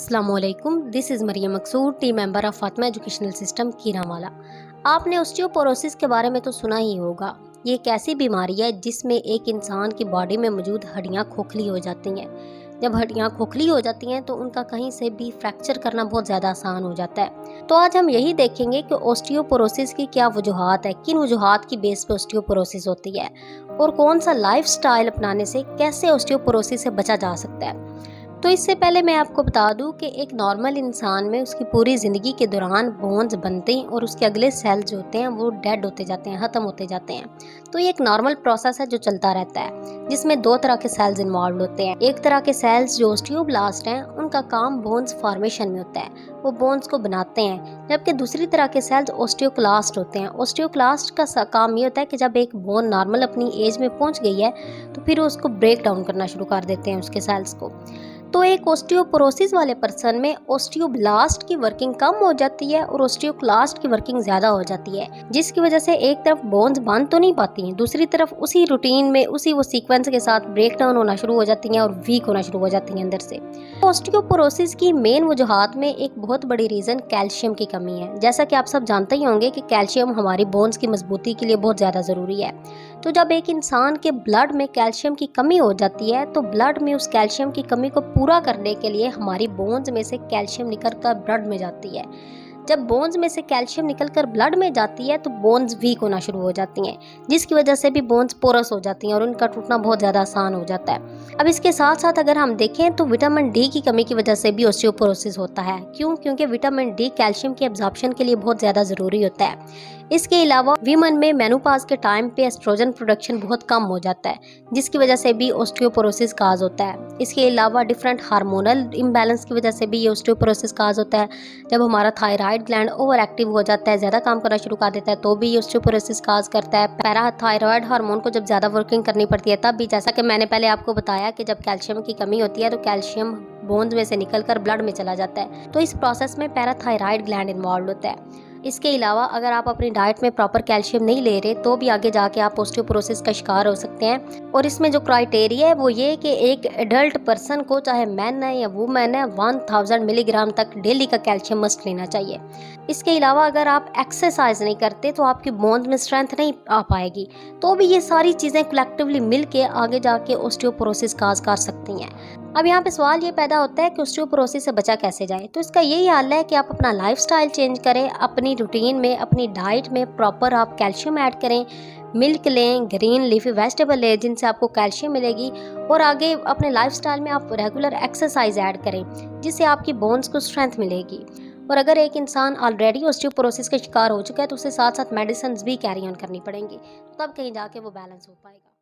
अस्सलामुअलैकुम, this is Mariyam Maqsood, team member of Fatima educational system कीरामाला। आपने ऑस्टियोपोरोसिस के बारे में तो सुना ही होगा। ये एक ऐसी बीमारी है जिसमें एक इंसान की बॉडी में मौजूद हड्डियाँ खोखली हो जाती हैं। जब हड्डियाँ खोखली हो जाती हैं तो उनका कहीं से भी फ्रैक्चर करना बहुत ज़्यादा आसान हो जाता है। तो आज हम यही देखेंगे कि ऑस्टियोपोरोसिस की क्या वजूहात है, किन वजूहात की बेस पे ऑस्टियोपोरोसिस होती है और कौन सा लाइफस्टाइल अपनाने से कैसे ऑस्टियोपोरोसिस से बचा जा सकता है। तो इससे पहले मैं आपको बता दूं कि एक नॉर्मल इंसान में उसकी पूरी ज़िंदगी के दौरान बोन्स बनते हैं और उसके अगले सेल्स जो होते हैं वो डेड होते जाते हैं, ख़त्म होते जाते हैं। तो ये एक नॉर्मल प्रोसेस है जो चलता रहता है, जिसमें दो तरह के सेल्स इन्वॉल्व होते हैं। एक तरह के सेल्स जो ऑस्टियोब्लास्ट हैं, उनका काम बोन्स फॉर्मेशन में होता है, वो बोन्स को बनाते हैं, जबकि दूसरी तरह के सेल्स ऑस्टियोक्लास्ट होते हैं। ऑस्टियोक्लास्ट का काम ये होता है कि जब एक बोन नॉर्मल अपनी एज में पहुंच गई है तो फिर उसको ब्रेक डाउन करना शुरू कर देते हैं उसके सेल्स को। तो एक ऑस्टियोपोरोसिस वाले पर्सन में ऑस्टियोब्लास्ट की वर्किंग कम हो जाती है और ऑस्टियोक्लास्ट की वर्किंग ज़्यादा हो जाती है, जिसकी वजह से एक तरफ बोन्स बांध तो नहीं पाती हैं, दूसरी तरफ उसी रूटीन में उसी वो सीक्वेंस के साथ ब्रेक डाउन होना शुरू हो जाती हैं और वीक होना शुरू हो जाती हैं अंदर से। ऑस्टियोपोरोसिस की मेन वजूहात में एक बहुत बड़ी रीज़न कैल्शियम की कमी है। जैसा कि आप सब जानते ही होंगे कि कैल्शियम हमारी बोन्स की मजबूती के लिए बहुत ज़्यादा ज़रूरी है। तो जब एक इंसान के ब्लड में कैल्शियम की कमी हो जाती है तो ब्लड में उस कैल्शियम की कमी को पूरा करने के लिए हमारी बोन्स में से कैल्शियम निकलकर ब्लड में जाती है। जब बोन्स में से कैल्शियम निकलकर ब्लड में जाती है तो बोन्स वीक होना शुरू हो जाती हैं, जिसकी वजह से भी बोन्स पोरस हो जाती हैं और उनका टूटना बहुत ज़्यादा आसान हो जाता है। अब इसके साथ साथ अगर हम देखें तो विटामिन डी की कमी की वजह से भी ऑस्टियोपोरोसिस होता है। क्यों? क्योंकि विटामिन डी कैल्शियम की एब्जॉर्प्शन के लिए बहुत ज़्यादा ज़रूरी होता है। इसके अलावा वीमन में मेनोपॉज के टाइम पे एस्ट्रोजन प्रोडक्शन बहुत कम हो जाता है, जिसकी वजह से भी ऑस्टियोपोरोसिस काज होता है। इसके अलावा डिफरेंट हार्मोनल इम्बैलेंस की वजह से भी ये ऑस्टियोपोरोसिस काज होता है। जब हमारा थायराइड ग्लैंड ओवर एक्टिव हो जाता है, ज़्यादा काम करना शुरू कर देता है, तो भी ऑस्टियोपोरोसिस काज करता है। पैराथायराइड हार्मोन को जब ज़्यादा वर्किंग करनी पड़ती है तब भी, जैसा कि मैंने पहले आपको बताया कि जब कैल्शियम की कमी होती है तो कैल्शियम बोन्स में से निकलकर ब्लड में चला जाता है, तो इस प्रोसेस में पैराथायराइड ग्लैंड इन्वॉल्व होता है। इसके अलावा अगर आप अपनी डाइट में प्रॉपर कैल्शियम नहीं ले रहे तो भी आगे जाके आप ऑस्टियोपोरोसिस का शिकार हो सकते हैं। और इसमें जो क्राइटेरिया है वो ये कि एक एडल्ट पर्सन को, चाहे मैन है या वुमेन है, 1000 मिलीग्राम तक डेली का कैल्शियम मस्ट लेना चाहिए। इसके अलावा अगर आप एक्सरसाइज नहीं करते तो आपकी बोन्स में स्ट्रेंथ नहीं आ पाएगी, तो भी ये सारी चीज़ें कलेक्टिवली मिल के आगे जाके ऑस्टियोपोरोसिस काज कर सकती हैं। अब यहाँ पे सवाल ये पैदा होता है कि ऑस्टियोपोरोसिस से बचा कैसे जाए। तो इसका यही हल है कि आप अपना लाइफस्टाइल चेंज करें, अपनी रूटीन में, अपनी डाइट में प्रॉपर आप कैल्शियम ऐड करें, मिल्क लें, ग्रीन लीफी वेजिटेबल लें जिनसे आपको कैल्शियम मिलेगी, और आगे अपने लाइफस्टाइल में आप रेगुलर एक्सरसाइज ऐड करें जिससे आपकी बोन्स को स्ट्रेंथ मिलेगी। और अगर एक इंसान ऑलरेडी ऑस्टियोपोरोसिस का शिकार हो चुका है तो उसे साथ साथ मेडिसिन भी कैरी ऑन करनी पड़ेंगी, तब कहीं जाके वो बैलेंस हो पाएगा।